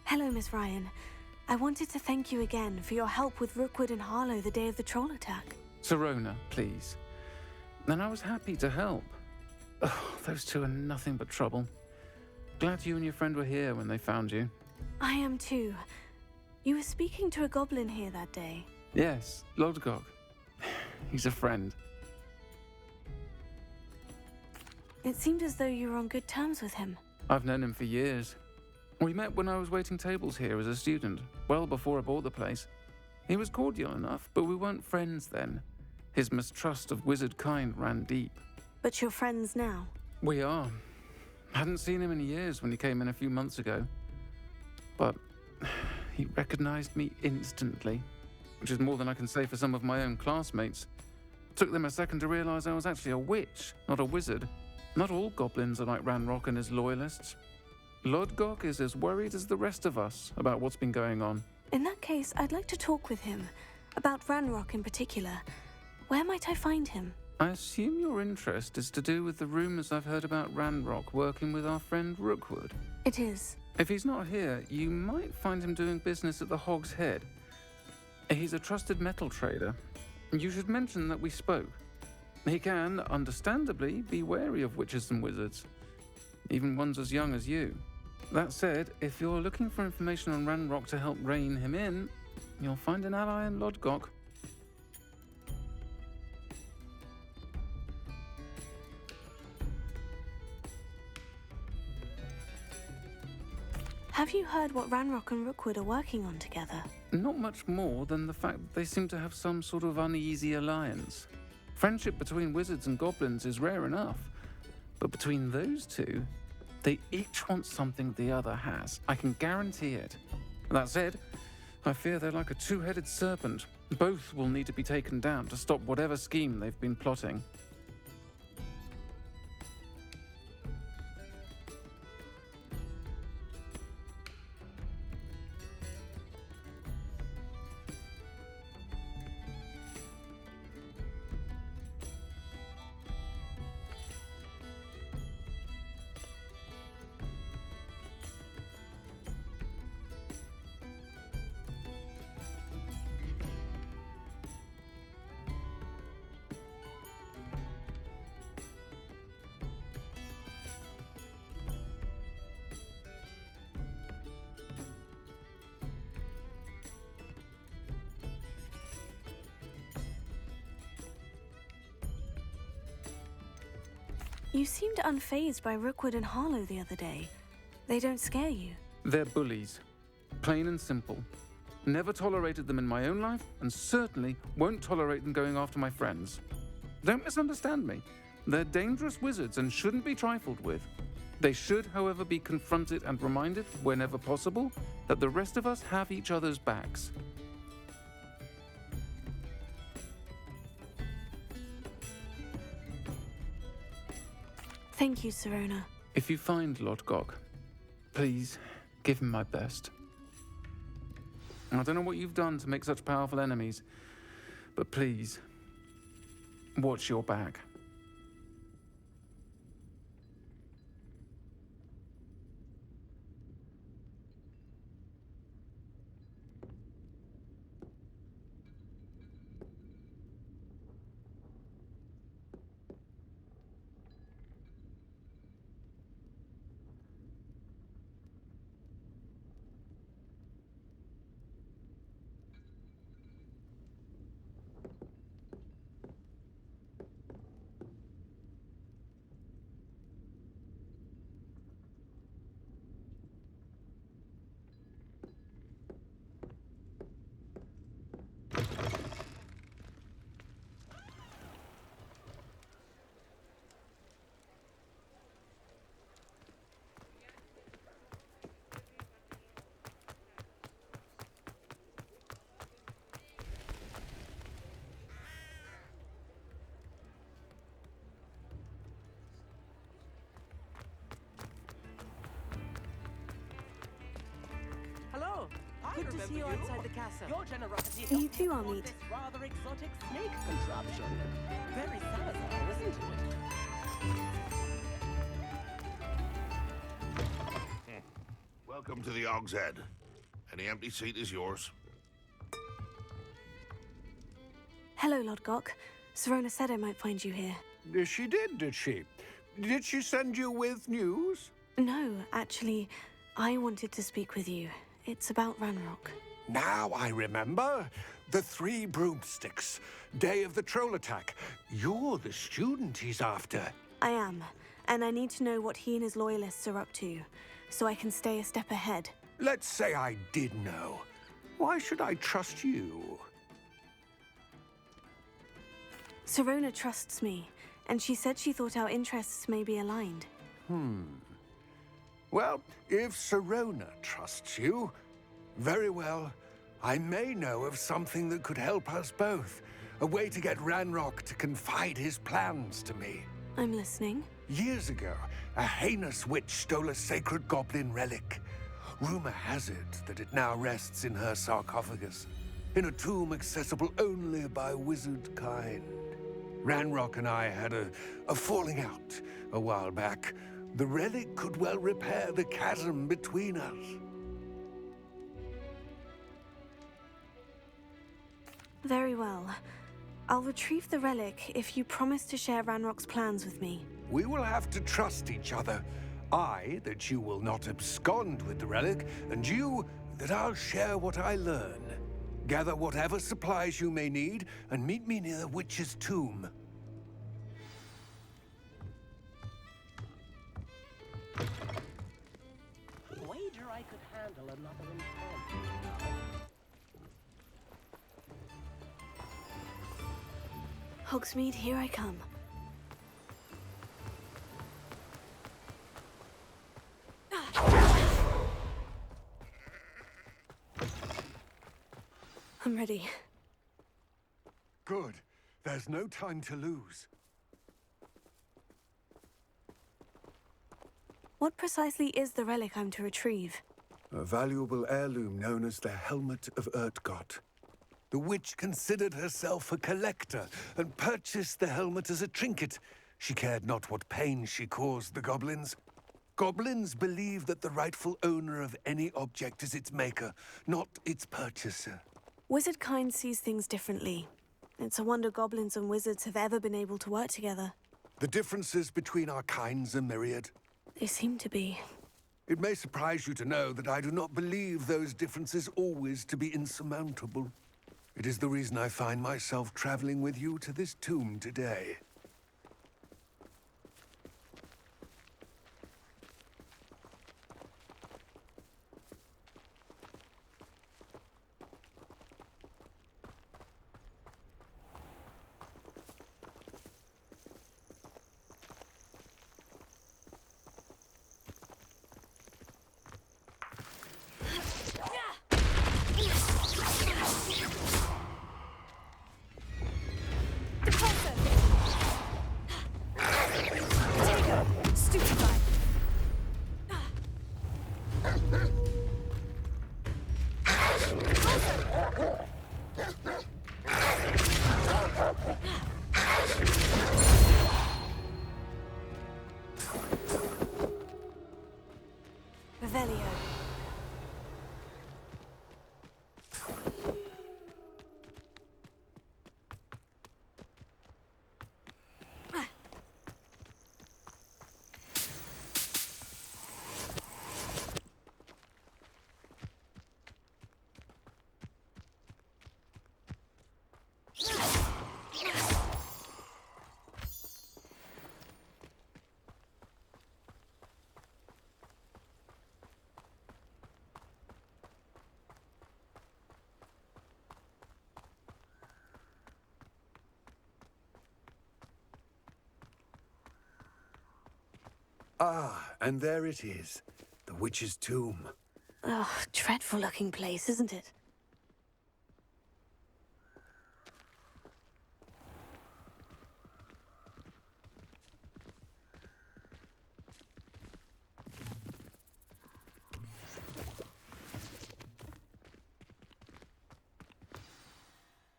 Hello, Miss Ryan. I wanted to thank you again for your help with Rookwood and Harlow the day of the troll attack. Sirona, please. And I was happy to help. Oh, those two are nothing but trouble. Glad you and your friend were here when they found you. I am too. You were speaking to a goblin here that day. Yes, Lodgok. He's a friend. It seemed as though you were on good terms with him. I've known him for years. We met when I was waiting tables here as a student, well before I bought the place. He was cordial enough, but we weren't friends then. His mistrust of wizard kind ran deep. But you're friends now? We are. Hadn't seen him in years when he came in a few months ago. But he recognized me instantly, which is more than I can say for some of my own classmates. Took them a second to realize I was actually a witch, not a wizard. Not all goblins are like Ranrock and his loyalists. Lodgok is as worried as the rest of us about what's been going on. In that case, I'd like to talk with him. About Ranrock in particular. Where might I find him? I assume your interest is to do with the rumors I've heard about Ranrock working with our friend Rookwood. It is. If he's not here, you might find him doing business at the Hog's Head. He's a trusted metal trader. You should mention that we spoke. He can, understandably, be wary of witches and wizards, even ones as young as you. That said, if you're looking for information on Ranrock to help rein him in, you'll find an ally in Lodgok. Have you heard what Ranrock and Rookwood are working on together? Not much more than the fact that they seem to have some sort of uneasy alliance. Friendship between wizards and goblins is rare enough, but between those two, they each want something the other has. I can guarantee it. That said, I fear they're like a two-headed serpent. Both will need to be taken down to stop whatever scheme they've been plotting. You seemed unfazed by Rookwood and Harlow the other day. They don't scare you. They're bullies. Plain and simple. Never tolerated them in my own life, and certainly won't tolerate them going after my friends. Don't misunderstand me. They're dangerous wizards and shouldn't be trifled with. They should, however, be confronted and reminded, whenever possible, that the rest of us have each other's backs. Thank you, Sirona. If you find Lodgok, please give him my best. I don't know what you've done to make such powerful enemies, but please, watch your back. Hello. Good to see you outside the castle. Your generosity You too, I'll meet. this rather exotic snake contraption. Very Salazar, isn't it? Welcome. Welcome to the Og's Head. Any empty seat is yours. Hello, Lodgok. Serona said I might find you here. She did she? Did she send you with news? No, actually, I wanted to speak with you. It's about Ranrock. Now I remember. The 3 broomsticks. Day of the troll attack. You're the student he's after. I am, and I need to know what he and his loyalists are up to, so I can stay a step ahead. Let's say I did know. Why should I trust you? Serona trusts me, and she said she thought our interests may be aligned. Well, if Serona trusts you, very well. I may know of something that could help us both. A way to get Ranrock to confide his plans to me. I'm listening. Years ago, a heinous witch stole a sacred goblin relic. Rumor has it that it now rests in her sarcophagus, in a tomb accessible only by wizard kind. Ranrock and I had a falling out a while back. The relic could well repair the chasm between us. Very well. I'll retrieve the relic if you promise to share Ranrock's plans with me. We will have to trust each other. I, that you will not abscond with the relic, and you, that I'll share what I learn. Gather whatever supplies you may need, and meet me near the witch's tomb. Wager I could handle another encounter. Hogsmeade, here I come. I'm ready. Good. There's no time to lose. What precisely is the relic I'm to retrieve? A valuable heirloom known as the Helmet of Urtgott. The witch considered herself a collector and purchased the helmet as a trinket. She cared not what pain she caused the goblins. Goblins believe that the rightful owner of any object is its maker, not its purchaser. Wizard kind sees things differently. It's a wonder goblins and wizards have ever been able to work together. The differences between our kinds are myriad. They seem to be. It may surprise you to know that I do not believe those differences always to be insurmountable. It is the reason I find myself traveling with you to this tomb today. Revelio. Ah, and there it is. The witch's tomb. Oh, dreadful looking place, isn't it?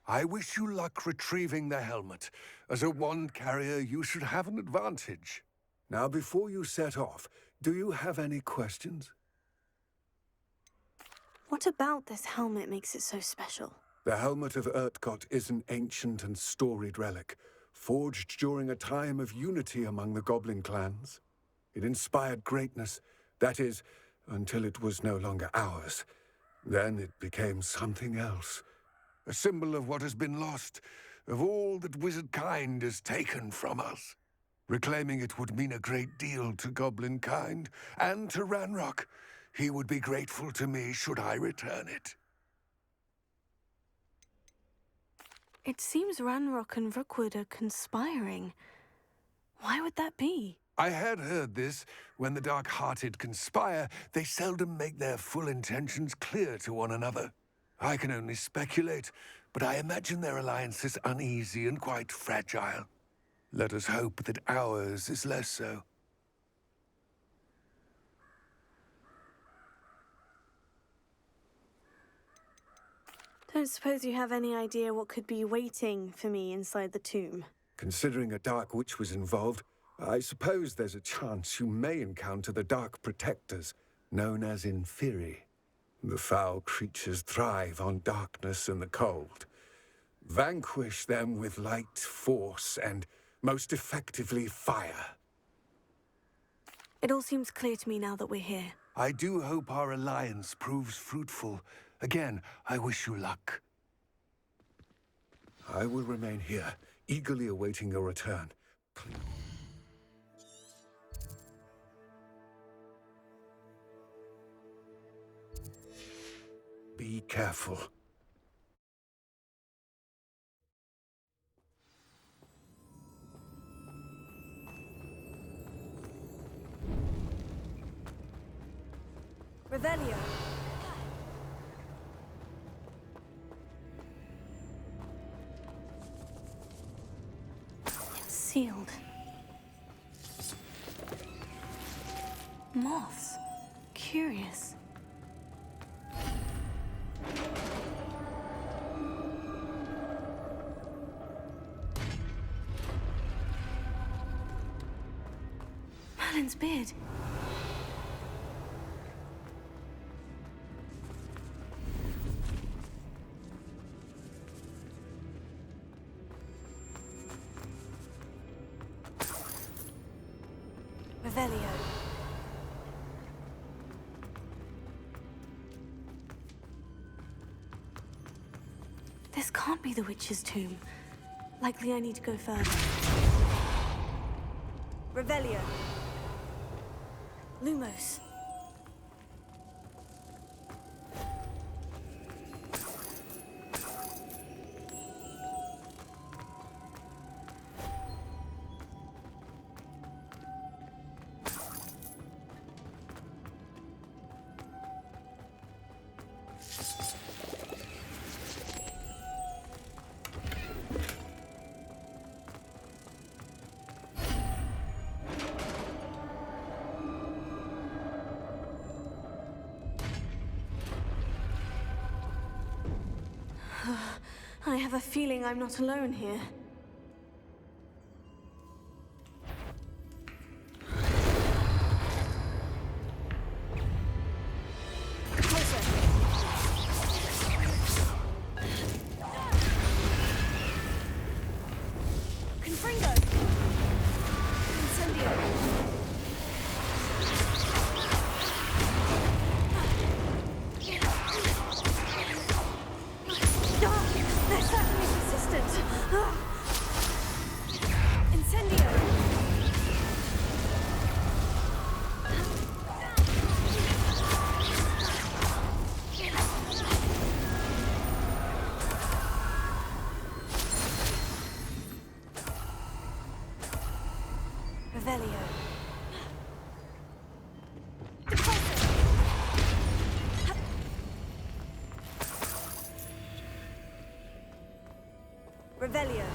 I wish you luck retrieving the helmet. As a wand carrier, you should have an advantage. Now, before you set off, do you have any questions? What about this helmet makes it so special? The helmet of Urtkot is an ancient and storied relic, forged during a time of unity among the goblin clans. It inspired greatness, that is, until it was no longer ours. Then it became something else. A symbol of what has been lost, of all that wizard kind has taken from us. Reclaiming it would mean a great deal to goblin kind, and to Ranrock. He would be grateful to me should I return it. It seems Ranrock and Rookwood are conspiring. Why would that be? I had heard this. When the dark-hearted conspire, they seldom make their full intentions clear to one another. I can only speculate, but I imagine their alliance is uneasy and quite fragile. Let us hope that ours is less so. Don't suppose you have any idea what could be waiting for me inside the tomb? Considering a Dark Witch was involved, I suppose there's a chance you may encounter the Dark Protectors, known as Inferi. The foul creatures thrive on darkness and the cold. Vanquish them with light, force, and most effectively fire. It all seems clear to me now that we're here. I do hope our alliance proves fruitful. Again, I wish you luck. I will remain here, eagerly awaiting your return. Be careful. Revelio. It's sealed. Moths. Curious. Merlin's beard. Revelio. This can't be the witch's tomb. Likely I need to go further. Revelio. Lumos. I have a feeling I'm not alone here. Closer. Confringo. Incendio. They're certainly persistent. Incendio. Revelio. Revelio.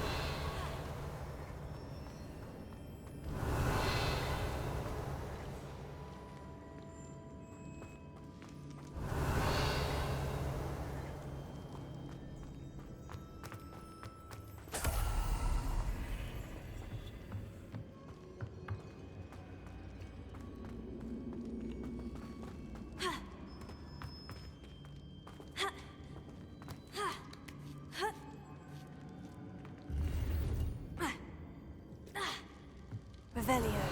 Revelio.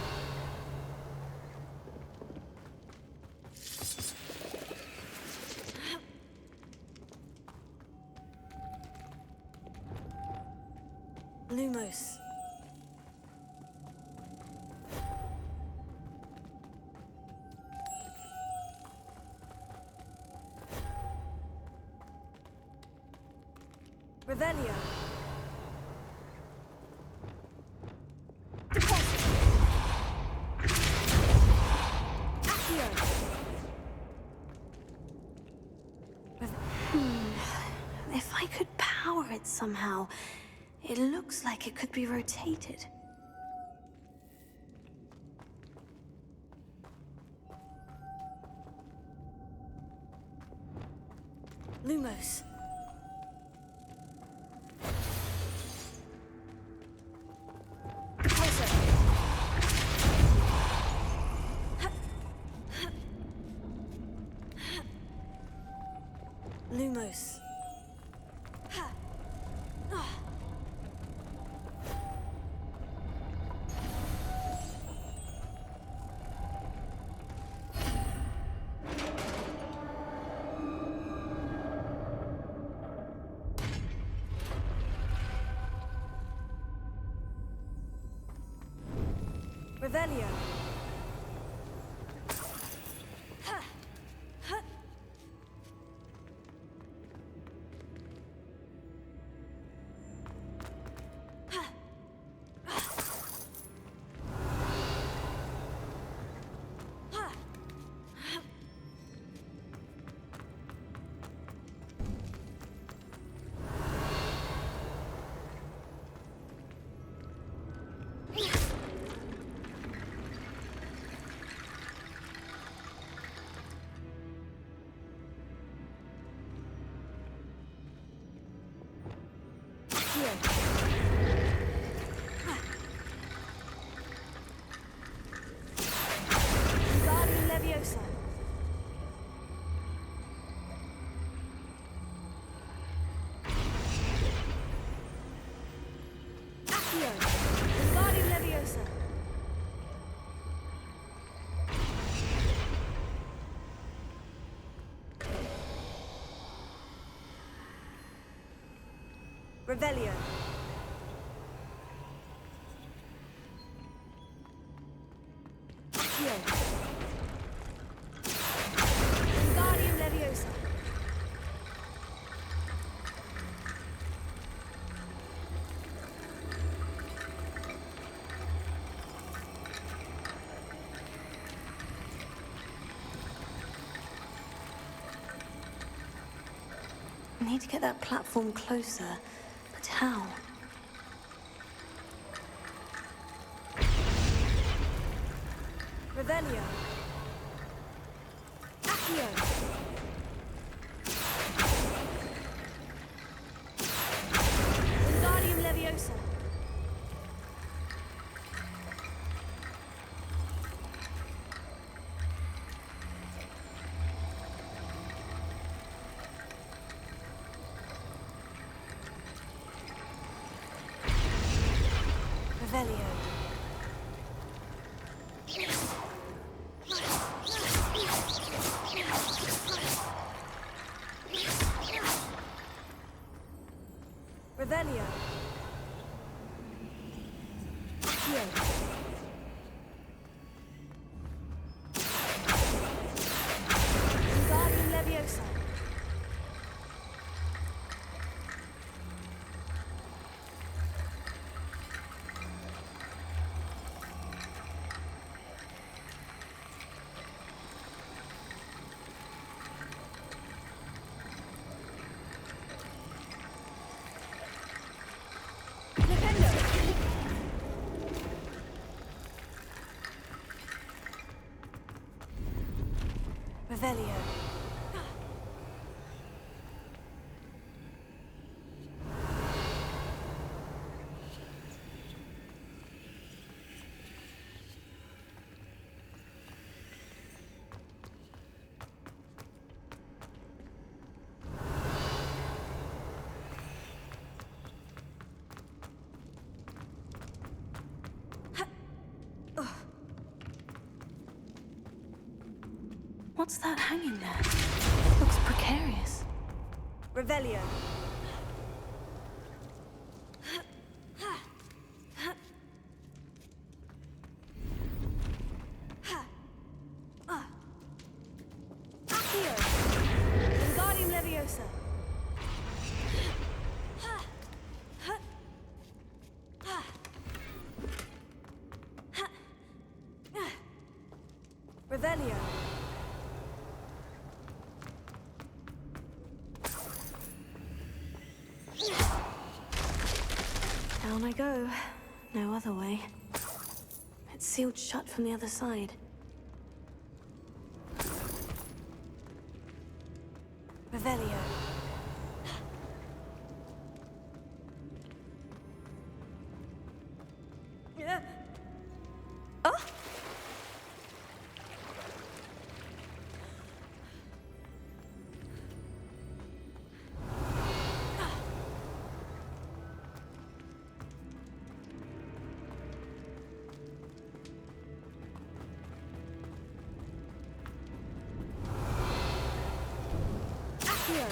Lumos. Revelio. Accio. If I could power it somehow, it looks like it could be rotated. Lumos. Lumos. Revelio. Wingardium Leviosa. Accio. Wingardium Leviosa. Revelio. Accio. Wingardium Leviosa. I need to get that platform closer, but how? Revelio. Accio. Wingardium Leviosa. Revelio. Revelio. Accio. Wingardium Leviosa. Revelio. What's that hanging there? Looks precarious. Revelio. Accio. Wingardium Leviosa. Revelio. Down I go. No other way. It's sealed shut from the other side. Revelio. Oh! Accio.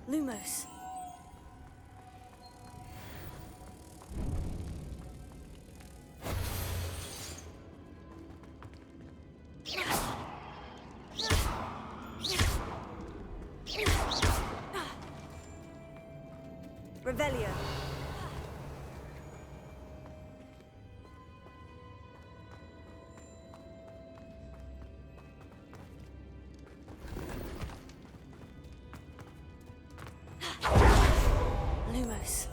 Lumos. Revelio. Lumos.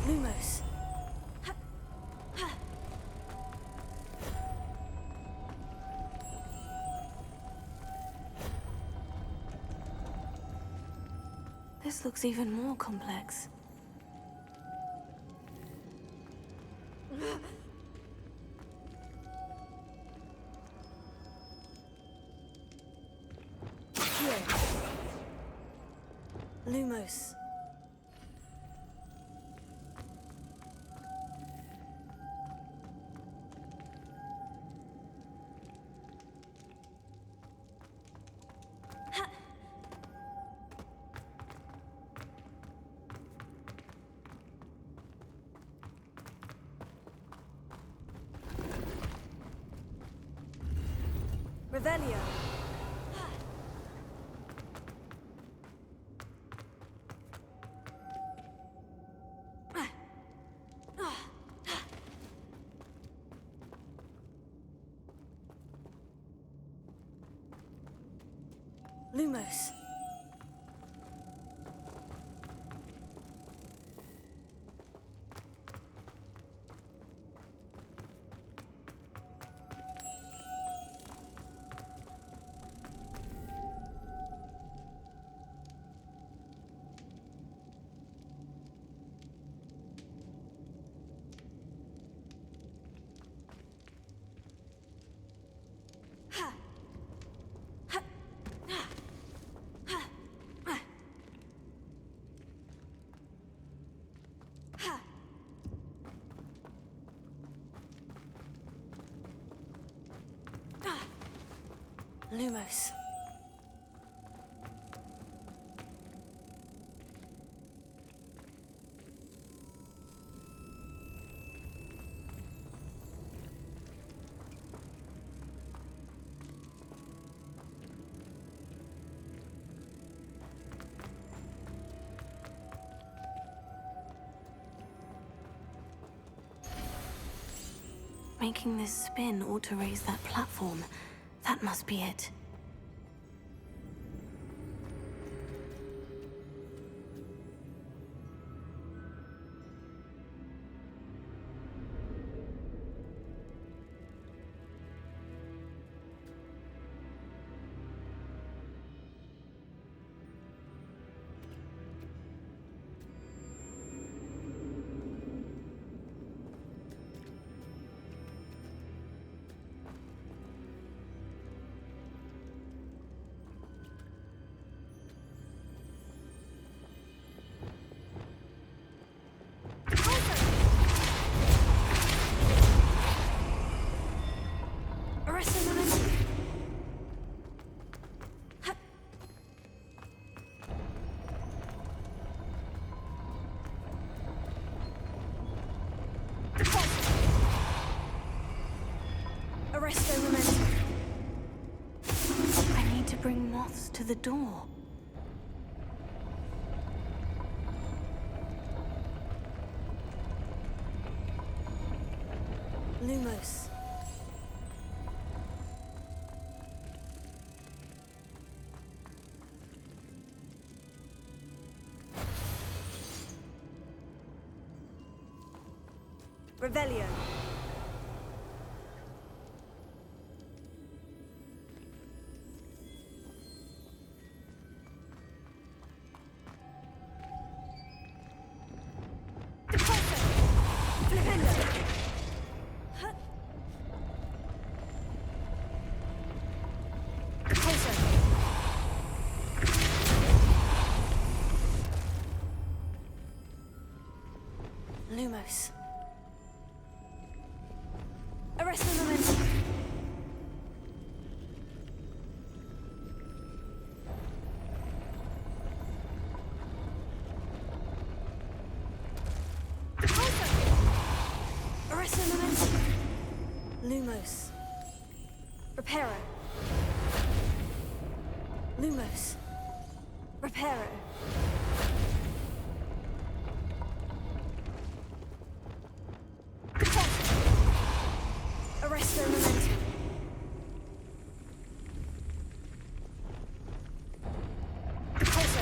Lumos. This looks even more complex. Here. Lumos. Revelio. Lumos. Lumos. Making this spin ought to raise that platform. That must be it. Arresto momentum. I need to bring moths to the door. Lumos. Revelio. Lumos. Arresto momentum. Arresto momentum. Lumos. Reparo. Lumos. Reparo. Arresto momentum. Repulso.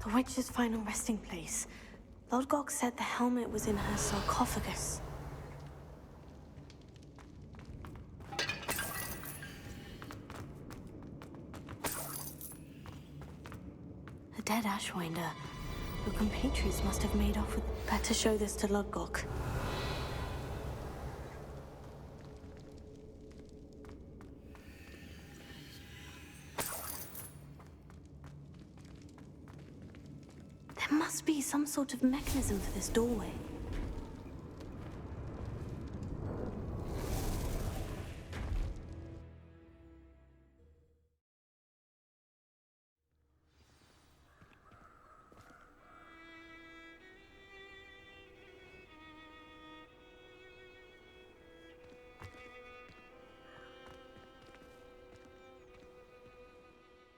The witch's final resting place. Lodgok said the helmet was in her sarcophagus. A dead Ashwinder. Your compatriots must have made off with... Better show this to Lodgok. There must be some sort of mechanism for this doorway.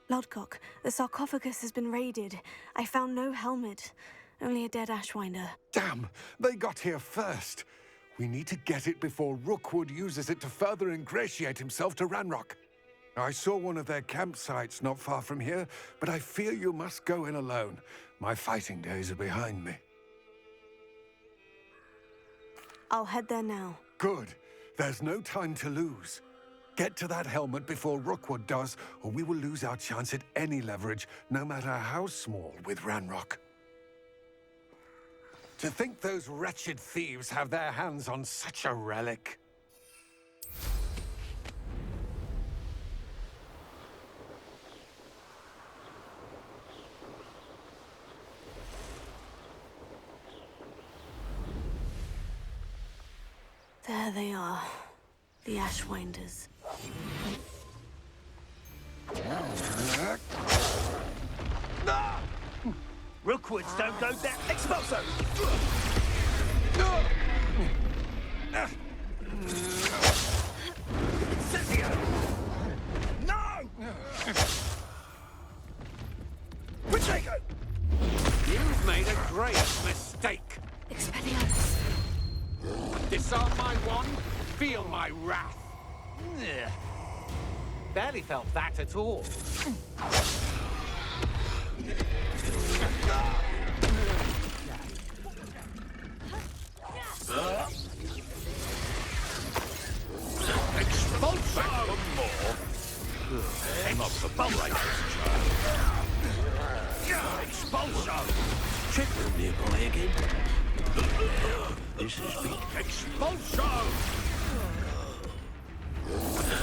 Lodgok, the sarcophagus has been raided. I found no helmet, only a dead Ashwinder. Damn! They got here first. We need to get it before Rookwood uses it to further ingratiate himself to Ranrock. I saw one of their campsites not far from here, but I fear you must go in alone. My fighting days are behind me. I'll head there now. Good. There's no time to lose. Get to that helmet before Rookwood does, or we will lose our chance at any leverage, no matter how small, with Ranrock. To think those wretched thieves have their hands on such a relic. There they are, the Ashwinders. Rookwoods don't go down. Expulso! Cynthia! No! Pacheco! You've made a great mistake. Expelliarmus. Disarm my wand, feel my wrath. Barely felt that at all. Expulso! More. Aim up the bow right. Expulso! Check room nearby again. This is big. Expulso!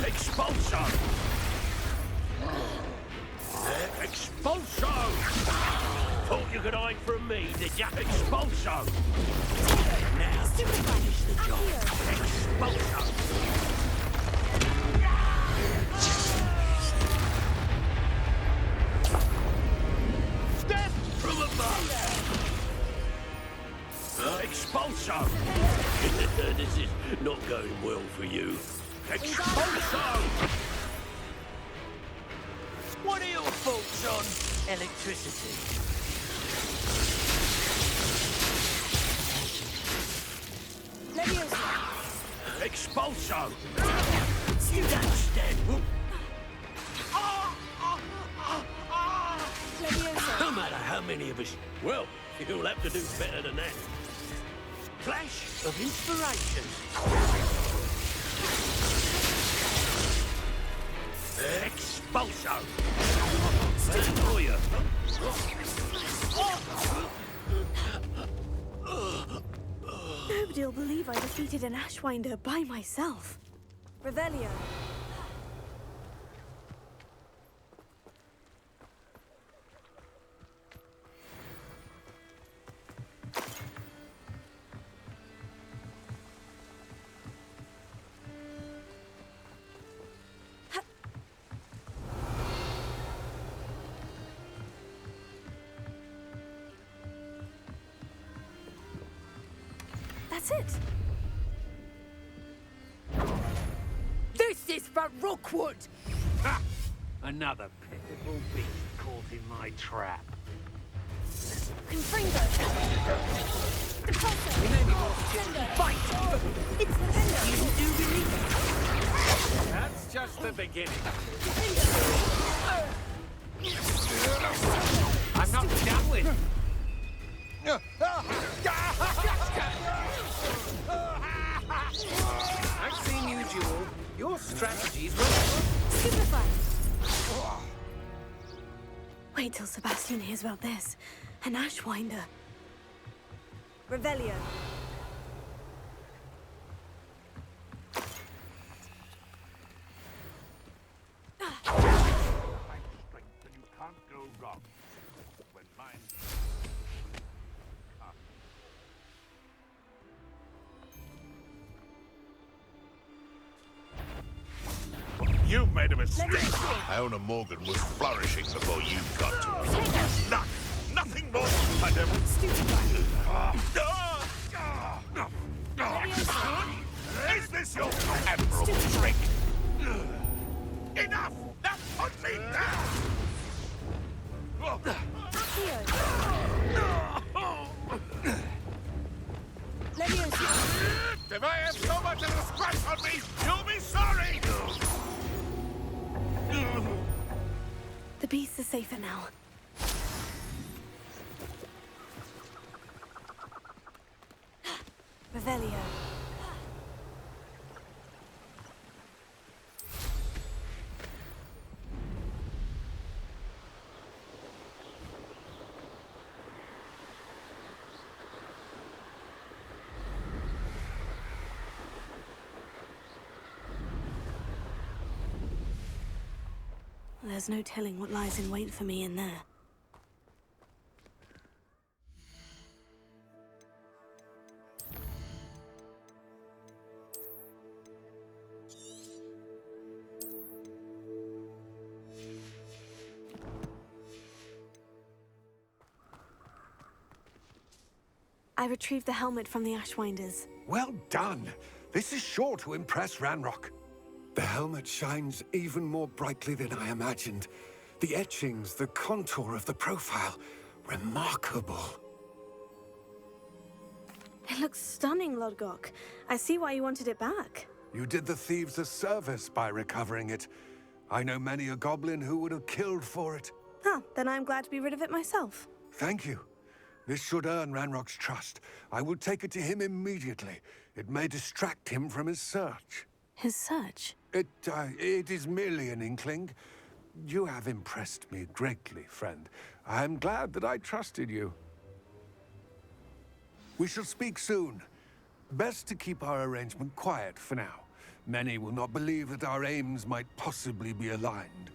Expulso! Expulso! Thought you could hide from me, did ya? Expulso! Now, finish the job. Expulso! Death from above! Expulso! This is not going well for you. Expulso! What are your thoughts on electricity? Expulso! You don't stand. No matter how many of us, well, you'll have to do better than that. Flash of inspiration. Expulso! Stand for you. Nobody'll believe I defeated an Ashwinder by myself. Revelio. That's it. This is for Rookwood! Ha! Another pitiful beast caught in my trap. Confringo. Impulso. Fight! It's the Fender. You do believe it? That's just the beginning. Confringo. I'm I'm not done with. I've seen you duel. Your strategies were... Stupefy. Wait till Sebastian hears about this. An Ashwinder. Revelio. Strength, and you can't go wrong. When mine... You've made a mistake. Iona Morgan was flourishing before you got to her. Nothing more, my devil. Is this your admirable trick? Enough! Now put me down! If I have so much as a scratch on me, you'll be sorry! The beasts are safer now. Revelio. There's no telling what lies in wait for me in there. I retrieved the helmet from the Ashwinders. Well done. This is sure to impress Ranrock. The helmet shines even more brightly than I imagined. The etchings, the contour of the profile, remarkable. It looks stunning, Lodgok. I see why you wanted it back. You did the thieves a service by recovering it. I know many a goblin who would have killed for it. Ah, then I'm glad to be rid of it myself. Thank you. This should earn Ranrock's trust. I will take it to him immediately. It may distract him from his search. His search? It is merely an inkling. You have impressed me greatly, friend. I am glad that I trusted you. We shall speak soon. Best to keep our arrangement quiet for now. Many will not believe that our aims might possibly be aligned.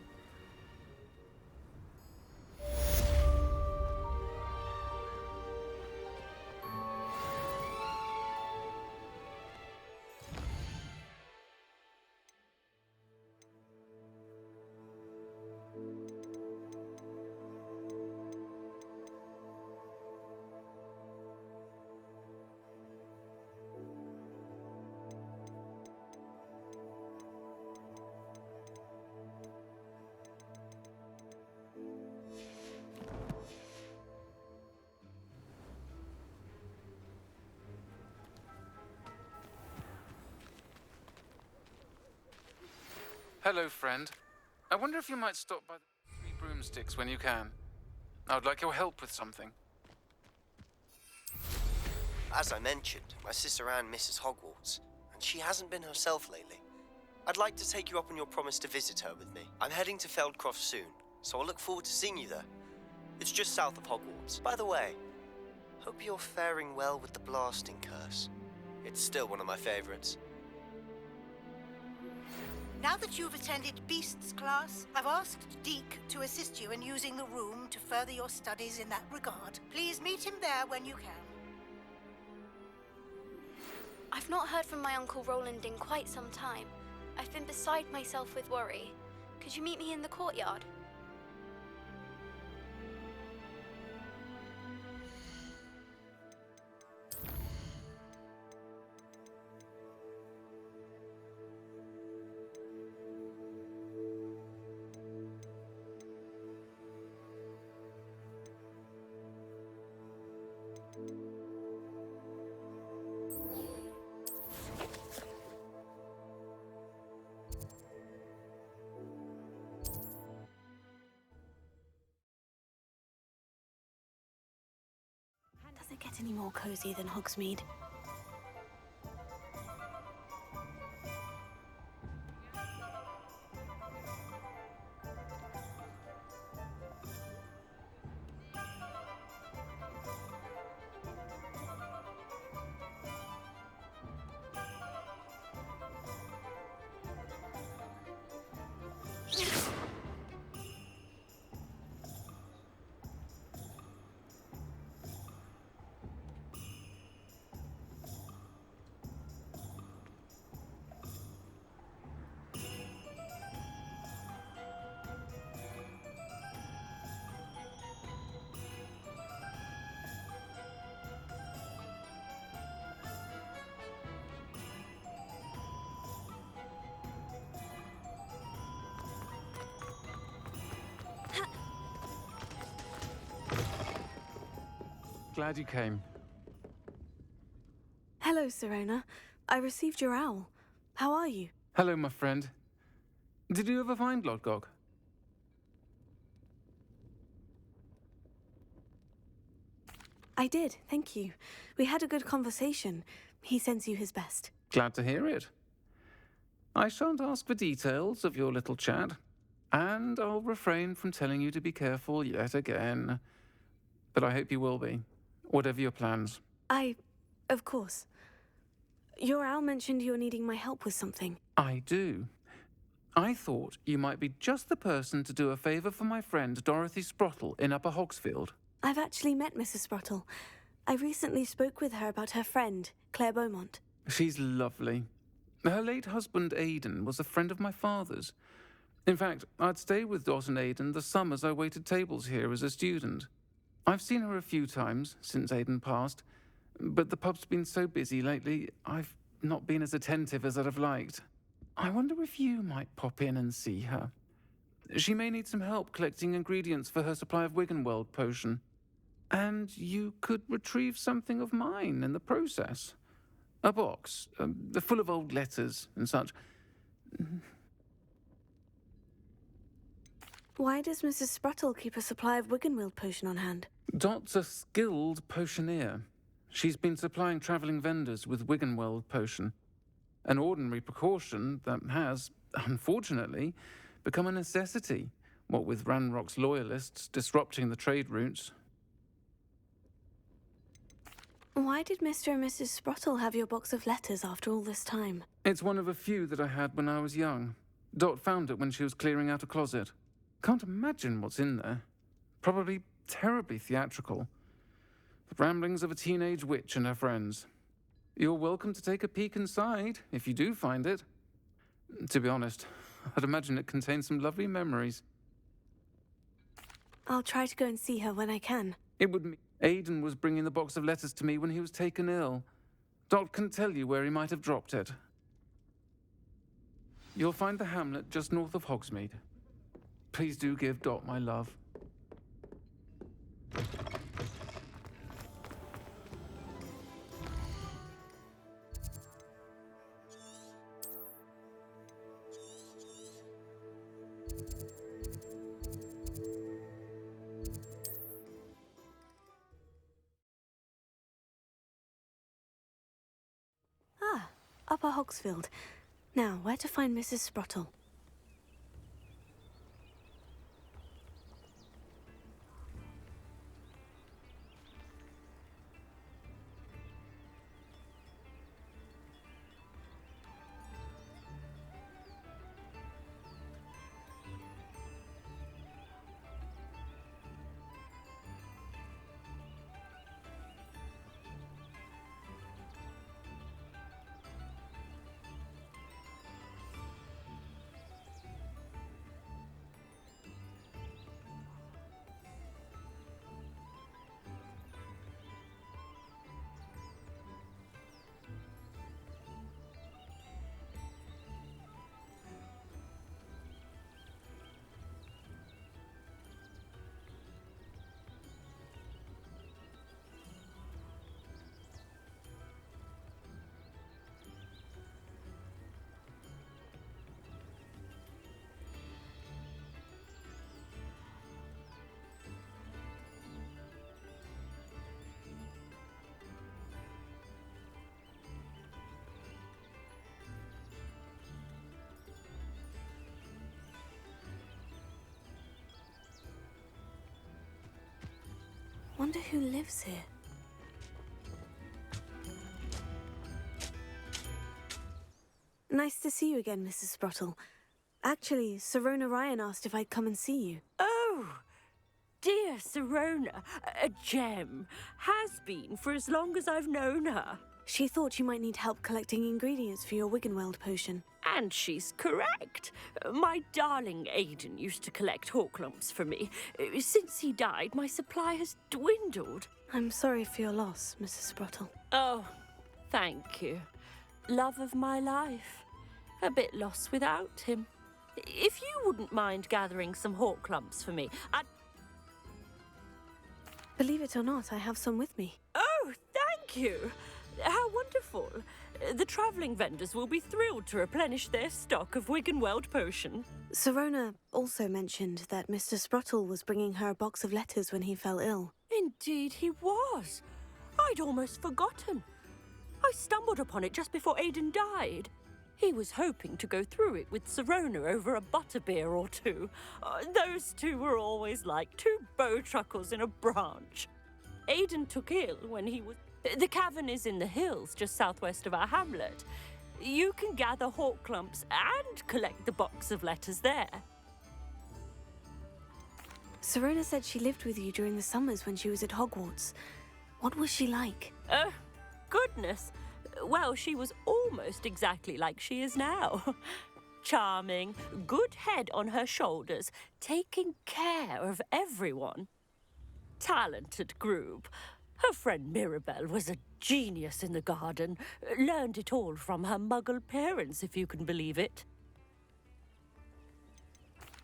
Hello, friend. I wonder if you might stop by the 3 broomsticks when you can. I would like your help with something. As I mentioned, my sister Anne misses Hogwarts, and she hasn't been herself lately. I'd like to take you up on your promise to visit her with me. I'm heading to Feldcroft soon, so I'll look forward to seeing you there. It's just south of Hogwarts. By the way, hope you're faring well with the blasting curse. It's still one of my favorites. Now that you've attended Beasts class, I've asked Deke to assist you in using the room to further your studies in that regard. Please meet him there when you can. I've not heard from my Uncle Roland in quite some time. I've been beside myself with worry. Could you meet me in the courtyard? get any more cozy than Hogsmeade. Glad you came. Hello, Serona. I received your owl. How are you? Hello, my friend. Did you ever find Lodgok? I did, thank you. We had a good conversation. He sends you his best. Glad to hear it. I shan't ask for details of your little chat, and I'll refrain from telling you to be careful yet again. But I hope you will be, whatever your plans. Of course. Your owl mentioned you're needing my help with something. I do. I thought you might be just the person to do a favour for my friend Dorothy Sprottle in Upper Hogsfield. I've actually met Mrs. Sprottle. I recently spoke with her about her friend, Claire Beaumont. She's lovely. Her late husband Aidan was a friend of my father's. In fact, I'd stay with Dot and Aidan the summers I waited tables here as a student. I've seen her a few times since Aidan passed, but the pub's been so busy lately, I've not been as attentive as I'd have liked. I wonder if you might pop in and see her. She may need some help collecting ingredients for her supply of Wiggenweld potion. And you could retrieve something of mine in the process. A box, full of old letters and such. Why does Mrs. Sprottle keep a supply of Wiggenweld potion on hand? Dot's a skilled potioneer. She's been supplying travelling vendors with Wiggenweld potion. An ordinary precaution that has, unfortunately, become a necessity, what with Ranrock's loyalists disrupting the trade routes. Why did Mr. and Mrs. Sprottle have your box of letters after all this time? It's one of a few that I had when I was young. Dot found it when she was clearing out a closet. Can't imagine what's in there. Probably terribly theatrical. The ramblings of a teenage witch and her friends. You're welcome to take a peek inside, if you do find it. To be honest, I'd imagine it contains some lovely memories. I'll try to go and see her when I can. It would. Aidan was bringing the box of letters to me when he was taken ill. Dot can tell you where he might have dropped it. You'll find the hamlet just north of Hogsmeade. Please do give Dot my love. Upper Hogsfield. Now, where to find Mrs. Sprottle? wonder who lives here. Nice to see you again, Mrs. Sprottle. Actually, Sirona Ryan asked if I'd come and see you. Oh, dear Sirona, a gem. Has been for as long as I've known her. She thought you might need help collecting ingredients for your Wiggenweld potion. And she's correct. My darling Aidan used to collect hawk lumps for me. Since he died, my supply has dwindled. I'm sorry for your loss, Mrs. Sprottle. Oh, thank you. Love of my life. A bit lost without him. If you wouldn't mind gathering some hawk lumps for me, I'd... Believe it or not, I have some with me. Oh, thank you. How wonderful. The travelling vendors will be thrilled to replenish their stock of Wiggenweld potion. Sirona also mentioned that Mr. Sprottle was bringing her a box of letters when he fell ill. Indeed he was. I'd almost forgotten. I stumbled upon it just before Aidan died. He was hoping to go through it with Sirona over a butterbeer or two. Those two were always like two bowtruckles in a branch. Aidan took ill when he was... The cavern is in the hills just southwest of our hamlet. You can gather hawk clumps and collect the box of letters there. Sirona said she lived with you during the summers when she was at Hogwarts. What was she like? Goodness. Well, she was almost exactly like she is now. Charming, good head on her shoulders, taking care of everyone. Talented group. Her friend Mirabelle was a genius in the garden. Learned it all from her muggle parents, if you can believe it.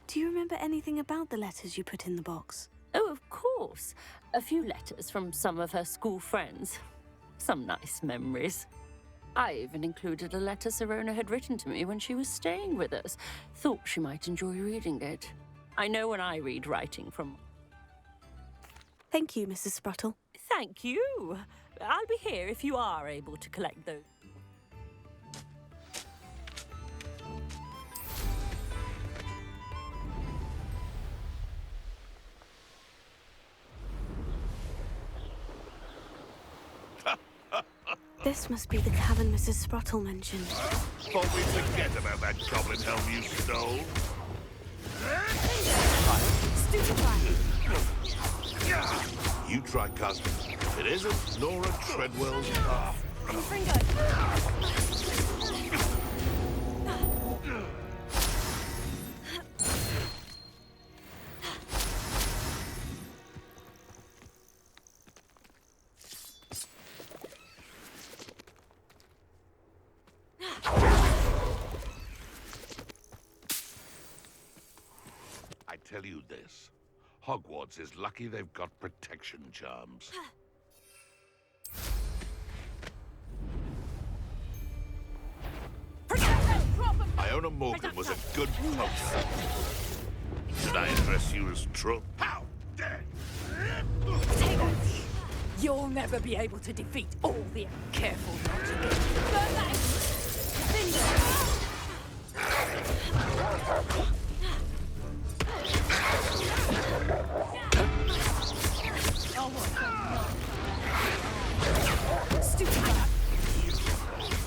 Do you remember anything about the letters you put in the box? Oh, of course. A few letters from some of her school friends. Some nice memories. I even included a letter Sirona had written to me when she was staying with us. Thought she might enjoy reading it. I know when I read writing from... Thank you, Mrs. Sprottle. Thank you. I'll be here if you are able to collect those. This must be the cavern Mrs. Sprottle mentioned. Thought we'd forget about that goblin helm you stole. You try, cousin. If it isn't Nora Treadwell's path. I tell you this. Hogwarts is lucky they've got protection charms. Iona Morgan was a good poacher. Should I address you as Trump? How dare you! You'll never be able to defeat all the careful not to get.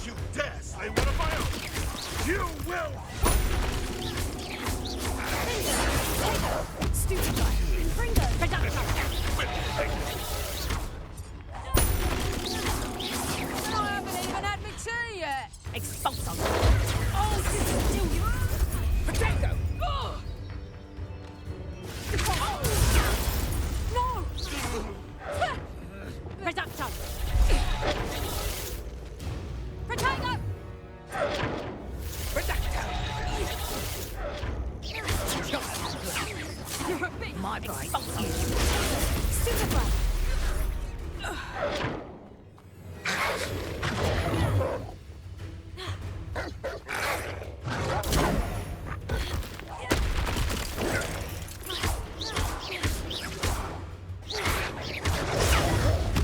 You dare slay one of my own! You will! Stupid guy! Fringo! I haven't even had my tea yet. Expulso! Oh, this is still you. Potato! No! Reducto! Potato! You're a big my brain. Super Black!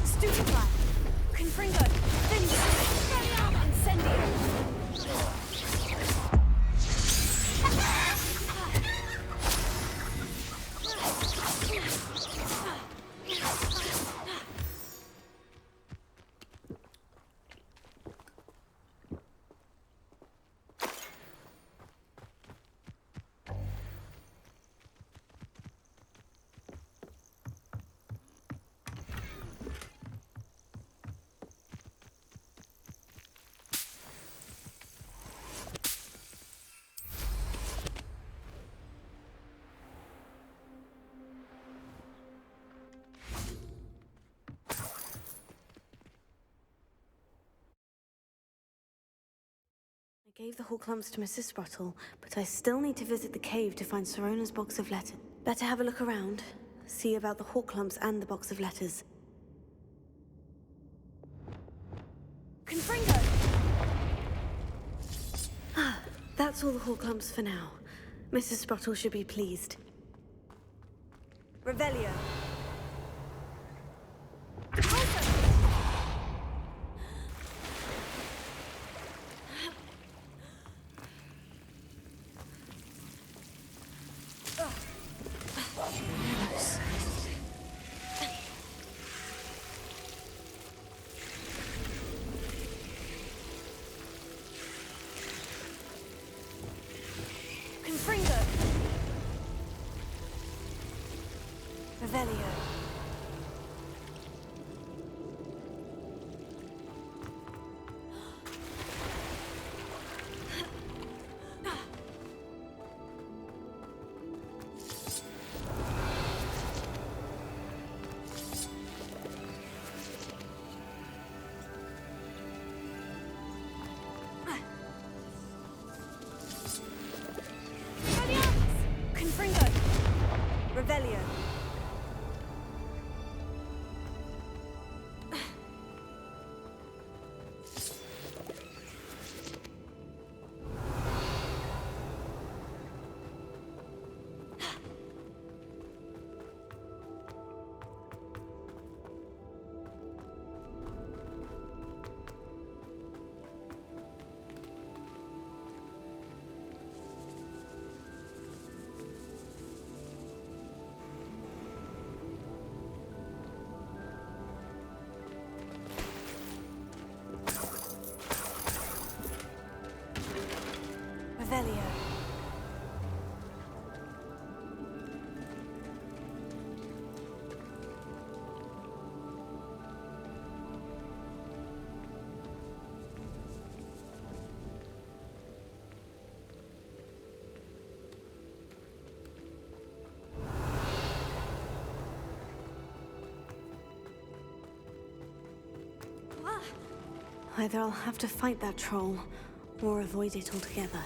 Stupid Black. Confringo. Finger. Incendio. Gave the Horklumps to Mrs. Sprottle, but I still need to visit the cave to find Sirona's box of letters. Better have a look around. See about the Horklumps and the box of letters. Confringo! That's all the Horklumps for now. Mrs. Sprottle should be pleased. Revelio. Confringo! Revelio. Confringo! Revelio. Revelio. Either I'll have to fight that troll, or avoid it altogether.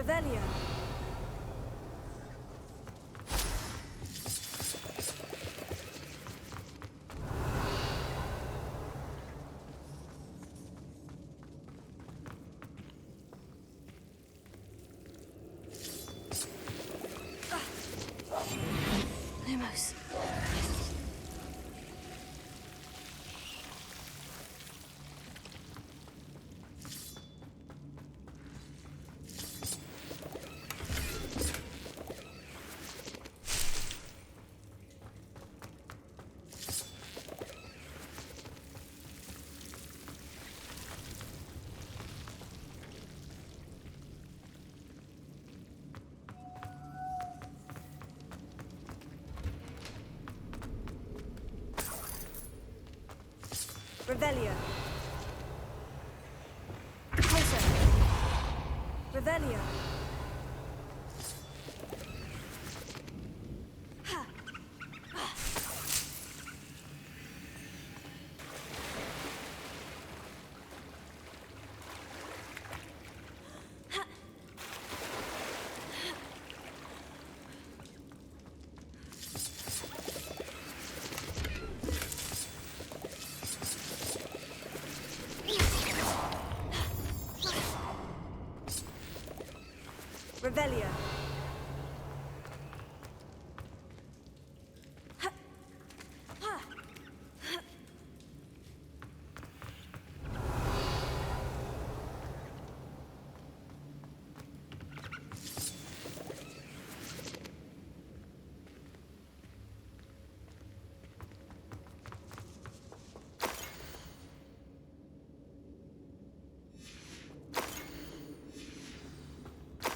Revelio. Lumos. Revelio. Closer. Revelio. Revelio.